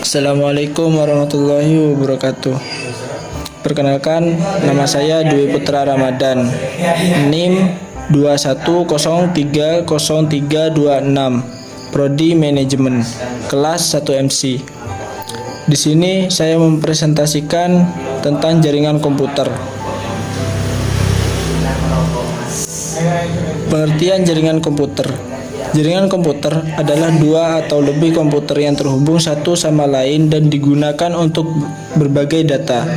Assalamualaikum warahmatullahi wabarakatuh. Perkenalkan, nama saya Dwi Putra Ramadan, NIM 21030326, Prodi Manajemen, kelas 1 MC. Di sini saya mempresentasikan tentang jaringan komputer. Pengertian jaringan komputer. Jaringan komputer adalah dua atau lebih komputer yang terhubung satu sama lain dan digunakan untuk berbagai data.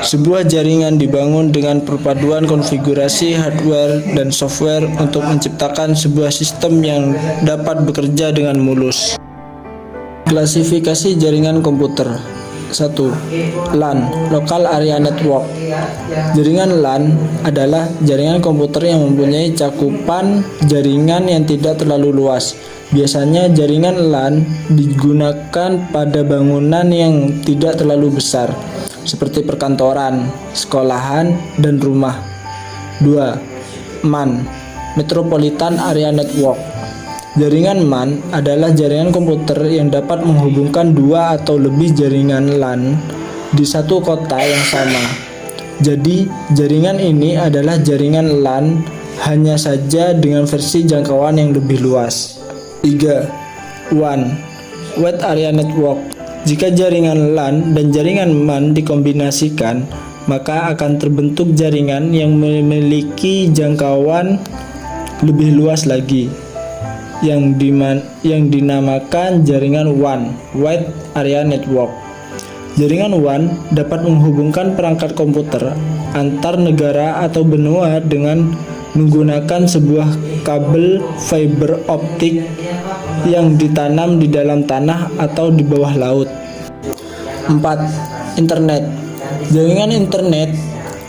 Sebuah jaringan dibangun dengan perpaduan konfigurasi hardware dan software untuk menciptakan sebuah sistem yang dapat bekerja dengan mulus. Klasifikasi jaringan komputer. 1. LAN, Local Area Network. Jaringan LAN adalah jaringan komputer yang mempunyai cakupan jaringan yang tidak terlalu luas. Biasanya jaringan LAN digunakan pada bangunan yang tidak terlalu besar, seperti perkantoran, sekolahan, dan rumah. 2. MAN, Metropolitan Area Network. Jaringan MAN adalah jaringan komputer yang dapat menghubungkan dua atau lebih jaringan LAN di satu kota yang sama. Jadi, jaringan ini adalah jaringan LAN, hanya saja dengan versi jangkauan yang lebih luas. 3. WAN, Wide Area Network. Jika jaringan LAN dan jaringan MAN dikombinasikan, maka akan terbentuk jaringan yang memiliki jangkauan lebih luas lagi, yang dinamakan jaringan WAN, Wide Area Network. Jaringan WAN dapat menghubungkan perangkat komputer antar negara atau benua dengan menggunakan sebuah kabel fiber optik yang ditanam di dalam tanah atau di bawah laut. 4. Internet. Jaringan internet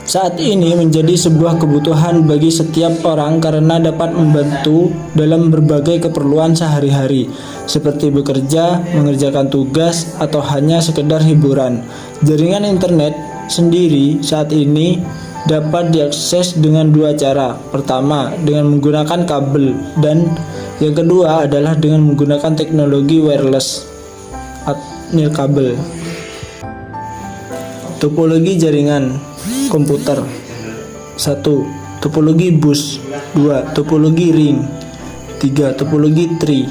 saat ini menjadi sebuah kebutuhan bagi setiap orang karena dapat membantu dalam berbagai keperluan sehari-hari, seperti bekerja, mengerjakan tugas, atau hanya sekedar hiburan. Jaringan internet sendiri saat ini dapat diakses dengan dua cara. Pertama, dengan menggunakan kabel, dan yang kedua adalah dengan menggunakan teknologi wireless nirkabel. Topologi jaringan komputer. 1. Topologi bus. 2. Topologi ring. 3. Topologi tree.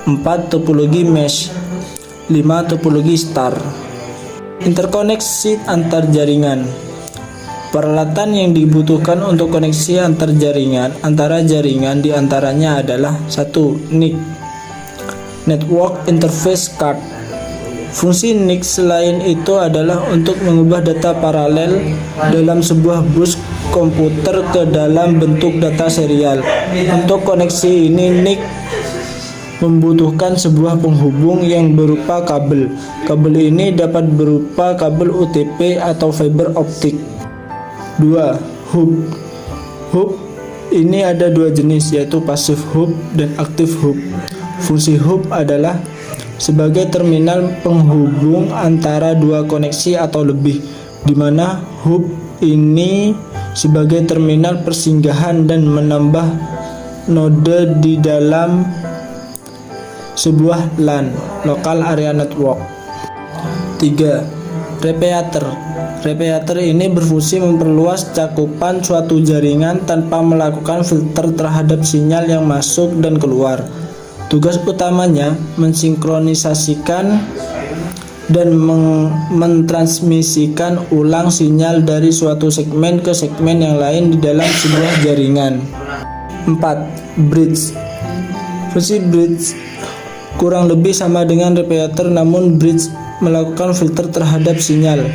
4. Topologi mesh. 5. Topologi star. Interkoneksi antar jaringan. Peralatan yang dibutuhkan untuk koneksi antar jaringan diantaranya adalah 1. NIC, Network Interface Card. Fungsi NIC selain itu adalah untuk mengubah data paralel dalam sebuah bus komputer ke dalam bentuk data serial. Untuk koneksi ini, NIC membutuhkan sebuah penghubung yang berupa kabel. Kabel ini dapat berupa kabel UTP atau fiber optik. 2. Hub. Hub ini ada dua jenis, yaitu passive hub dan active hub. Fungsi hub adalah sebagai terminal penghubung antara dua koneksi atau lebih, di mana hub ini sebagai terminal persinggahan dan menambah node di dalam sebuah LAN, Local Area Network. 3. Repeater. Repeater ini berfungsi memperluas cakupan suatu jaringan tanpa melakukan filter terhadap sinyal yang masuk dan keluar. Tugas utamanya mensinkronisasikan dan mentransmisikan ulang sinyal dari suatu segmen ke segmen yang lain di dalam sebuah jaringan. 4. Bridge. Fungsi bridge kurang lebih sama dengan repeater, namun bridge melakukan filter terhadap sinyal,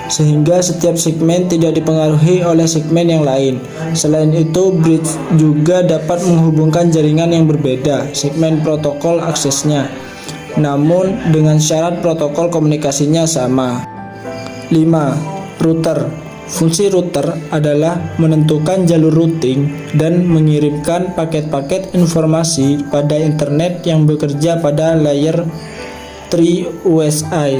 sehingga setiap segmen tidak dipengaruhi oleh segmen yang lain. Selain itu, bridge juga dapat menghubungkan jaringan yang berbeda segmen protokol aksesnya, namun dengan syarat protokol komunikasinya sama. 5. Router. Fungsi router adalah menentukan jalur routing dan mengirimkan paket-paket informasi pada internet yang bekerja pada layer 3 USI.